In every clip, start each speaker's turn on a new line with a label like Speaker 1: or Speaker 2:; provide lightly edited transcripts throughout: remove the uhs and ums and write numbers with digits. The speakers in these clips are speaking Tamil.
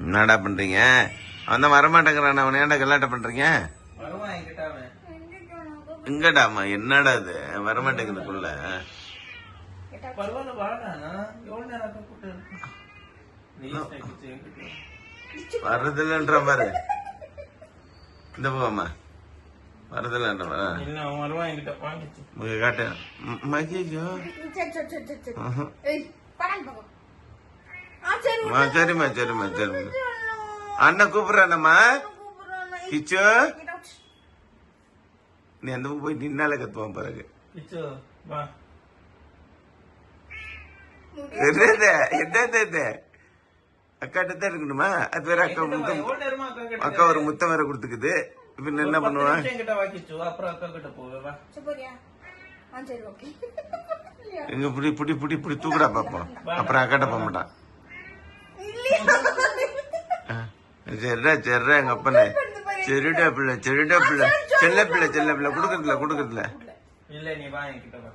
Speaker 1: என்னடா பண்றீங்க? அவன் வரமாட்டேங்கிறான். அவன் ஏன்டா கல்லாட்ட பண்றீங்க? இங்கடாமா என்னடா இது வரமாட்டேங்குதுக்குள்ள வர்றதில்லன்ற பாரு. இந்த போமா வரதில்லன்ற காட்டு மகிஜோ. சரிம்மா சரிம்மா சரிம்மா. அண்ணன் கூப்பிடுறானம்மா. கிச்சு நீ அந்த போய் நின்னால கத்துவான் பிறகு. அக்காட்ட தான் இருக்கணுமா? அது வேற அக்கா முத்தம். அக்கா ஒரு முத்தம் வேற கொடுத்துக்குது. பின்ன என்ன பண்ணுவான்? எங்க புடி புடி புடி புடி தூக்குடா பாப்போம். அப்புறம் அக்காட்ட போக மாட்டான். சரிடா சரிடா எங்க அப்பனே. சரிடா பிள்ளை சரிடா பிள்ளை செல்ல பிள்ளை செல்ல பிள்ளை குடுக்கறதுல குடுக்கறதுல. இல்ல நீ வா என்கிட்ட வா.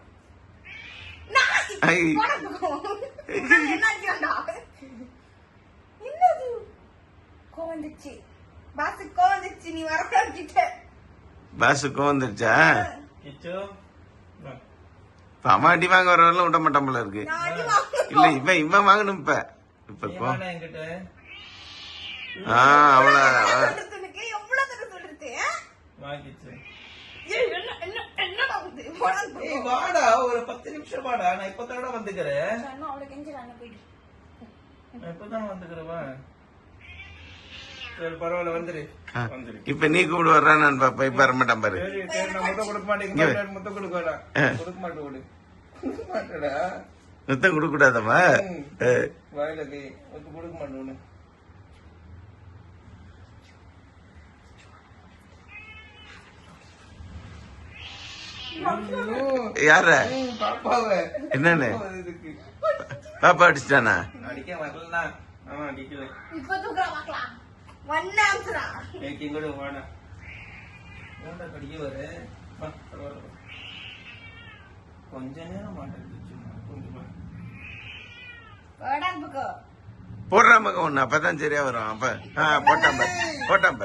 Speaker 1: பாசு கோவந்துருச்சா? அம்மா அடி வாங்க வரவரெல்லாம் விட மாட்டான் போல இருக்கு. இல்ல இவன் வாங்கணும் இப்ப இப்ப அவ்வளவு வாடா ஒரு 10 நிமிஷம் வாடா. நான் இப்பதான் வந்துக்கிறேன். இப்பதான் வந்துக்கிறவா. சரி பரவாயில்ல வந்துரு. இப்ப நீ கூப்பிடு வர்றா. நான் பாப்பா இப்ப வரமாட்டான் பாரு. முத்தம் கொடுக்க மாட்டேங்க. முத்தம் கொடுக்க வேண்டாம். கொடுக்க மாட்டேன். கொடுக்க மாட்டேடா. முத்தம் கொடுக்க கூடாதம்மா. வாயில கொடுக்க மாட்டேன். யார என்னன்னு பாப்பா அடிச்சிட்டானா? அடிக்க வரல. அடிக்கல. கொஞ்ச நேரம் போடுறான் பக்கம் ஒண்ணு அப்பதான் சரியா வரும். அப்ப போட்டான்